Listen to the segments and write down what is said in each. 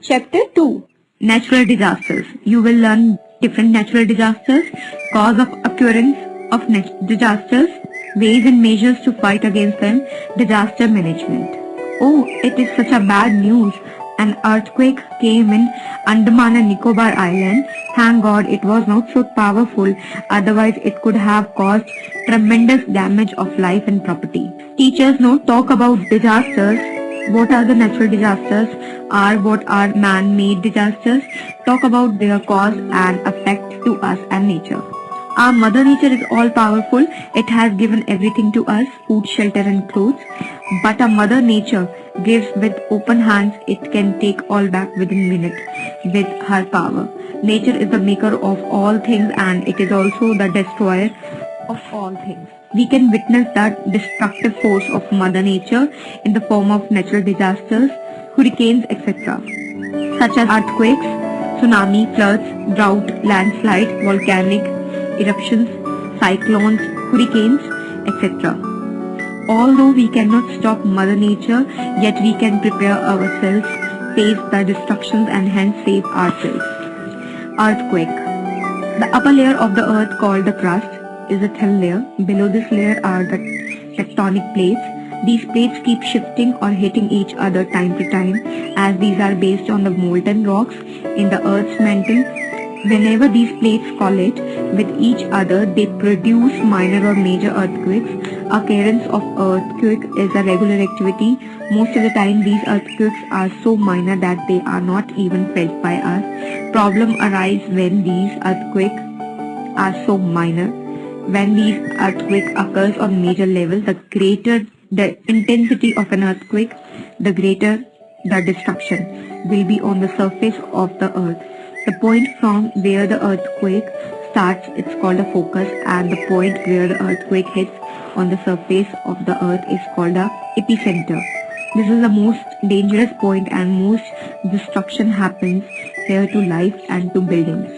Chapter 2. Natural disasters. You will learn different natural disasters, cause of occurrence of disasters, ways and measures to fight against them, disaster management. Oh, it is such a bad news. An earthquake came in Andaman and Nicobar Island. Thank God it was not so powerful, otherwise it could have caused tremendous damage of life and property. Teachers now talk about disasters. What are the natural disasters? What are man-made disasters? Talk about their cause and effect to us and nature. Our Mother Nature is all powerful. It has given everything to us, food, shelter and clothes. But our Mother Nature gives with open hands. It can take all back within minutes with her power. Nature is the maker of all things and it is also the destroyer of all things. We can witness that destructive force of Mother Nature in the form of natural disasters, hurricanes, etc. such as earthquakes, tsunami, floods, drought, landslides, volcanic eruptions, cyclones, hurricanes, etc. Although we cannot stop Mother Nature, yet we can prepare ourselves, face the destructions and hence save ourselves. Earthquake. The upper layer of the earth called the crust is a thin layer. Below this layer are the tectonic plates. These plates keep shifting or hitting each other time to time as these are based on the molten rocks in the earth's mantle. Whenever these plates collide with each other, they produce minor or major earthquakes. Occurrence of earthquake is a regular activity. Most of the time these earthquakes are so minor that they are not even felt by us. Problem arise when these earthquakes are so minor. When these earthquake occurs on major level, the greater the intensity of an earthquake, the greater the destruction will be on the surface of the earth. The point from where the earthquake starts, it's called a focus, and the point where the earthquake hits on the surface of the earth is called a epicenter. This is the most dangerous point and most destruction happens here to life and to buildings.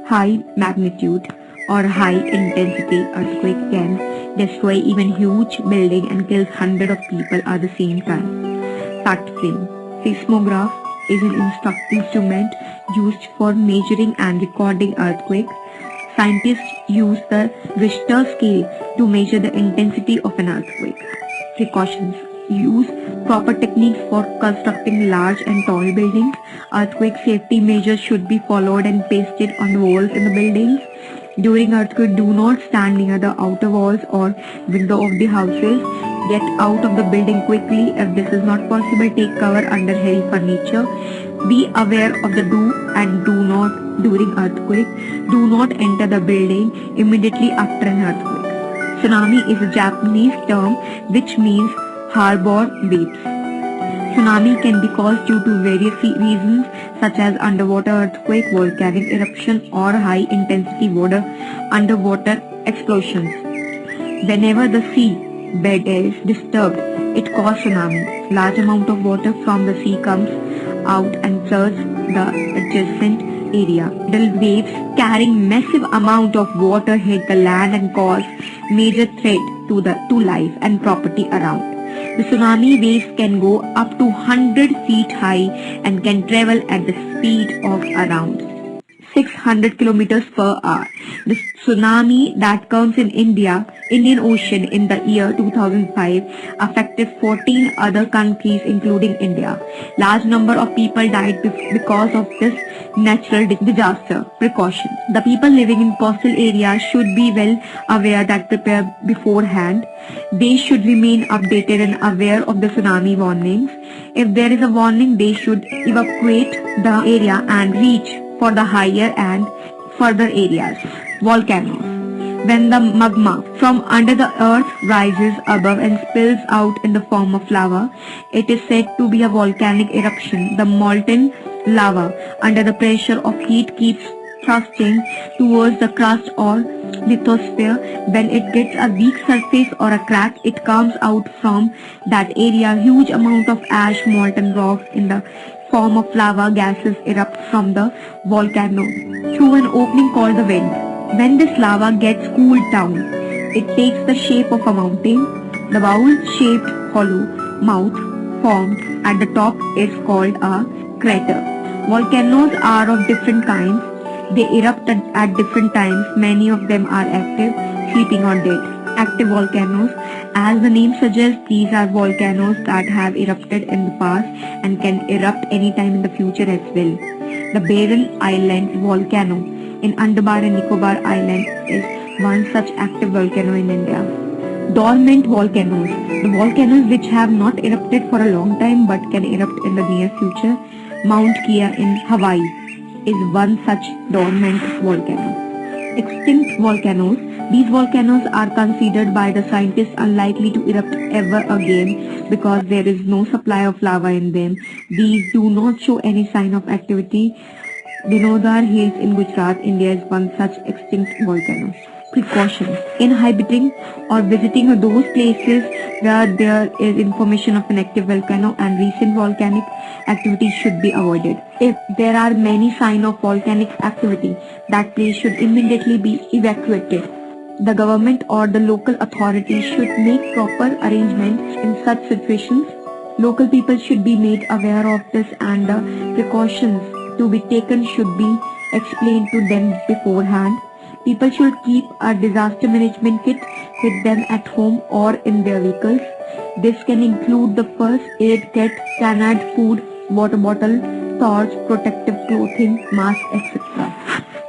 High magnitude or high intensity earthquake can destroy even huge building and kills hundreds of people at the same time. Fact frame. Seismograph is an instrument used for measuring and recording earthquakes. Scientists use the Richter scale to measure the intensity of an earthquake. Precautions. Use proper techniques for constructing large and tall buildings. Earthquake safety measures should be followed and pasted on the walls in the buildings. During earthquake, do not stand near the outer walls or window of the houses. Get out of the building quickly. If this is not possible, take cover under heavy furniture. Be aware of the do and do not during earthquake. Do not enter the building immediately after an earthquake. Tsunami is a Japanese term which means harbor waves. Tsunami can be caused due to various reasons such as underwater earthquake, volcanic eruption or high intensity water underwater explosions. Whenever the sea bed is disturbed, it causes tsunami. Large amount of water from the sea comes out and floods the adjacent area. The waves carrying massive amount of water hit the land and cause major threat to life and property around. The tsunami waves can go up to 100 feet high and can travel at the speed of around 600 kilometers per hour. The tsunami that comes in Indian Ocean in the year 2005 affected 14 other countries including India. Large number of people died because of this natural disaster. Precautions. The people living in coastal areas should be well aware that prepare beforehand. They should remain updated and aware of the tsunami warnings. If there is a warning, they should evacuate the area and reach for the higher and further areas. Volcanoes. When the magma from under the earth rises above and spills out in the form of lava, it is said to be a volcanic eruption. The molten lava under the pressure of heat keeps thrusting towards the crust or lithosphere. When it gets a weak surface or a crack, it comes out from that area. Huge amount of ash, molten rocks in the form of lava gases erupt from the volcano through an opening called the vent. When this lava gets cooled down, it takes the shape of a mountain. The bowl-shaped hollow mouth formed at the top is called a crater. Volcanoes are of different kinds. They erupt at different times. Many of them are active, sleeping or dead. Active volcanoes. As the name suggests, these are volcanoes that have erupted in the past and can erupt anytime in the future as well. The Barren Island volcano in Andaman and Nicobar Island is one such active volcano in India. Dormant volcanoes. The volcanoes which have not erupted for a long time but can erupt in the near future. Mount Kia in Hawaii is one such dormant volcano. Extinct volcanoes. These volcanoes are considered by the scientists unlikely to erupt ever again because there is no supply of lava in them. These do not show any sign of activity. Dinodar Hills in Gujarat, India is one such extinct volcano. Precautions. Inhabiting or visiting those places where there is information of an active volcano and recent volcanic activity should be avoided. If there are many signs of volcanic activity, that place should immediately be evacuated. The government or the local authorities should make proper arrangements in such situations. Local people should be made aware of this and the precautions to be taken should be explained to them beforehand. People should keep a disaster management kit with them at home or in their vehicles. This can include the first aid kit, canned food, water bottle, torch, protective clothing, mask, etc.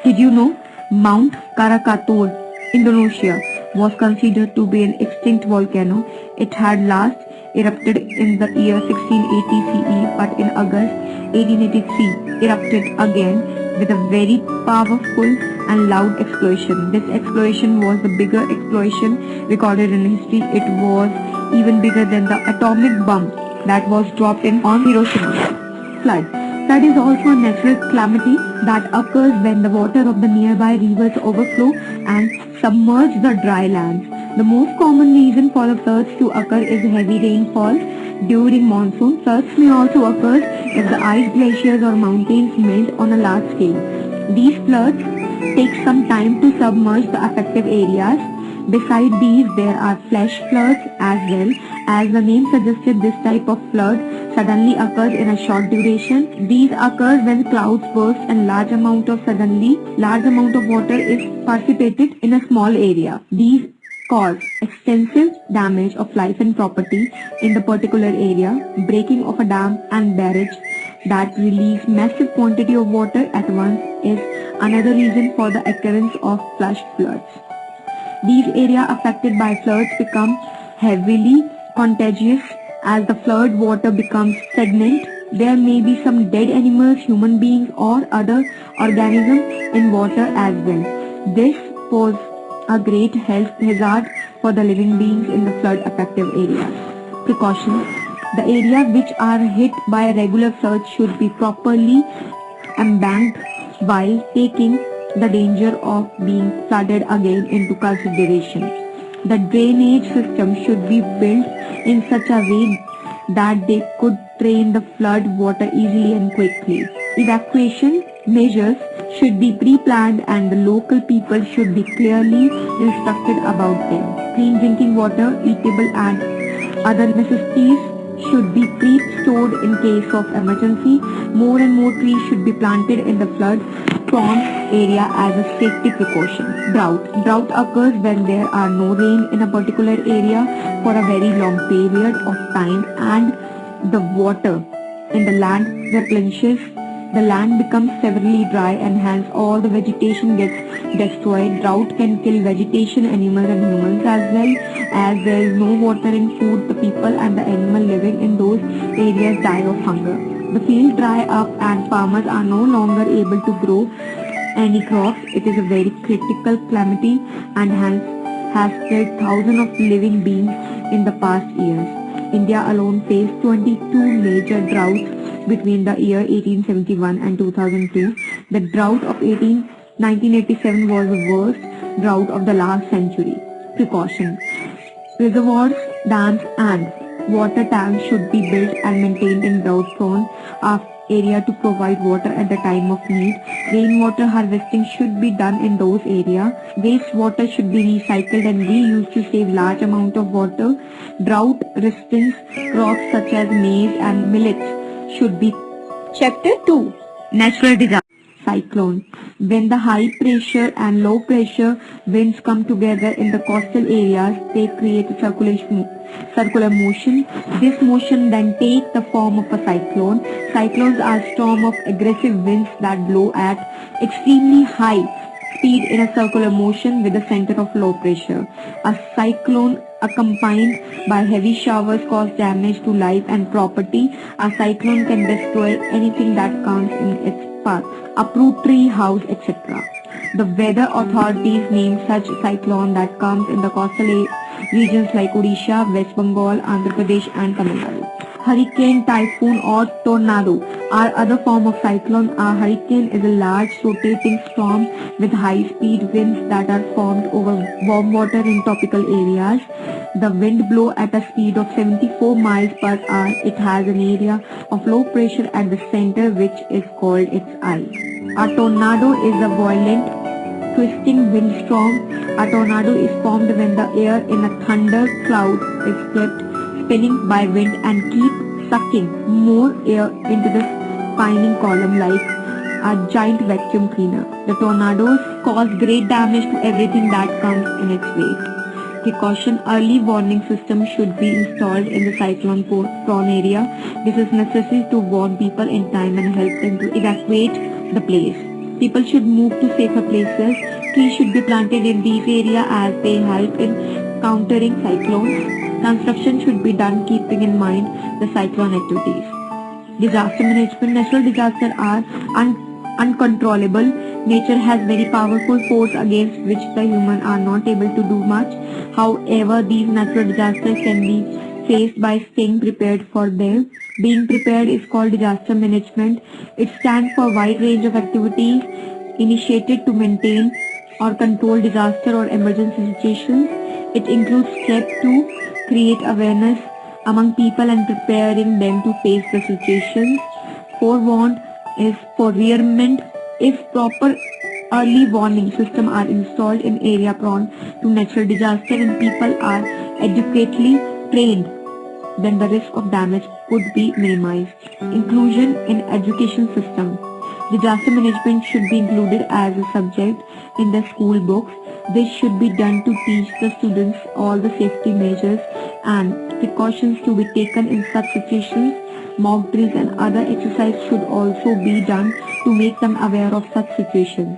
Did you know Mount Krakatoa, Indonesia, was considered to be an extinct volcano? It had last erupted in the year 1680 CE, but in August 1883 erupted again with a very powerful and loud explosion. This explosion was the bigger explosion recorded in history. It was even bigger than the atomic bomb that was dropped on Hiroshima. Flood. Flood is also a natural calamity that occurs when the water of the nearby rivers overflow and submerge the dry lands. The most common reason for the floods to occur is heavy rainfall during monsoon. Floods may also occur if the ice glaciers or mountains melt on a large scale. These floods take some time to submerge the affected areas. Besides these, there are flash floods as well. As the name suggested, this type of flood suddenly occurs in a short duration. These occur when clouds burst and large amount of water is precipitated in a small area. These cause extensive damage of life and property in the particular area. Breaking of a dam and barrage that release massive quantity of water at once is another reason for the occurrence of flash floods. These areas affected by floods become heavily contagious as the flood water becomes stagnant. There may be some dead animals, human beings or other organisms in water as well. This poses a great health hazard for the living beings in the flood affected areas. Precautions. The areas which are hit by regular floods should be properly embanked while taking the danger of being flooded again into consideration. The drainage system should be built in such a way that they could drain the flood water easily and quickly. Evacuation measures should be pre-planned and the local people should be clearly instructed about them. Clean drinking water, eatable and other necessities should be pre-stored in case of emergency. More and more trees should be planted in the flood-prone area as a safety precaution. Drought. Drought occurs when there are no rain in a particular area for a very long period of time and the water in the land replenishes. The land becomes severely dry and hence all the vegetation gets destroyed. Drought can kill vegetation, animals and humans as well. As there is no water and food, the people and the animal living in those areas die of hunger. The fields dry up and farmers are no longer able to grow any crops. It is a very critical calamity and hence has killed thousands of living beings in the past years. India alone faced 22 major droughts between the year 1871 and 2002. The drought of 1987 was the worst drought of the last century. Precautions. Reservoirs, dams and water tanks should be built and maintained in drought-prone area to provide water at the time of need. Rainwater harvesting should be done in those areas. Wastewater should be recycled and reused to save large amount of water. Drought-resistant crops such as maize and millets should be. Chapter 2. Natural disaster. Cyclone. When the high pressure and low pressure winds come together in the coastal areas, they create a circular motion. This motion then takes the form of a cyclone. Cyclones are storms of aggressive winds that blow at extremely high speed in a circular motion with a center of low pressure. A cyclone accompanied by heavy showers cause damage to life and property. A cyclone can destroy anything that comes in its path, uproot tree, house, etc. The weather authorities name such cyclone that comes in the coastal regions like Odisha, West Bengal, Andhra Pradesh and Tamil Nadu. Hurricane, typhoon or tornado are other form of cyclone. A hurricane is a large rotating storm with high speed winds that are formed over warm water in tropical areas. The wind blows at a speed of 74 miles per hour. It has an area of low pressure at the center which is called its eye. A tornado is a violent twisting windstorm. A tornado is formed when the air in a thunder cloud is kept spinning by wind and keep sucking more air into the spinning column like a giant vacuum cleaner. The tornadoes cause great damage to everything that comes in its way. Precaution: early warning system should be installed in the cyclone prone area. This is necessary to warn people in time and help them to evacuate the place. People should move to safer places. Trees should be planted in these areas as they help in countering cyclones. Construction should be done keeping in mind the cyclone activities. Disaster management. Natural disasters are uncontrollable. Nature has very powerful force against which the human are not able to do much. However, these natural disasters can be faced by staying prepared for them. Being prepared is called disaster management. It stands for a wide range of activities initiated to maintain or control disaster or emergency situations. It includes steps to create awareness among people and preparing them to face the situations. Forewarned is forewarnment. If proper early warning systems are installed in area prone to natural disaster and people are adequately trained, then the risk of damage could be minimized. Inclusion in education system. Disaster management should be included as a subject in the school books. This should be done to teach the students all the safety measures and precautions to be taken in such situations. Mock drills and other exercises should also be done to make them aware of such situations.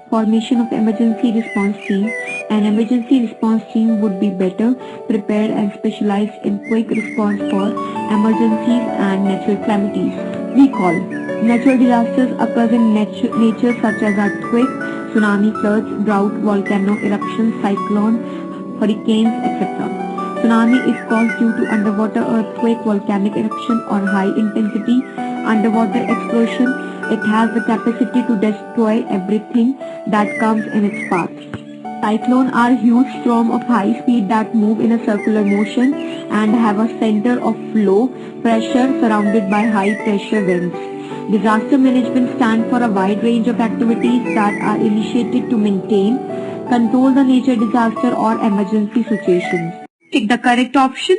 Formation of emergency response team. An emergency response team would be better prepared and specialized in quick response for emergencies and natural calamities. Recall. Natural disasters occur in nature such as earthquake, tsunami, floods, drought, volcano eruptions, cyclone, hurricanes, etc. Tsunami is caused due to underwater earthquake, volcanic eruption or high intensity underwater explosion. It has the capacity to destroy everything that comes in its path. Cyclones are huge storms of high speed that move in a circular motion and have a center of low pressure surrounded by high pressure winds. Disaster management stands for a wide range of activities that are initiated to maintain, control the nature disaster or emergency situations. Pick the correct option.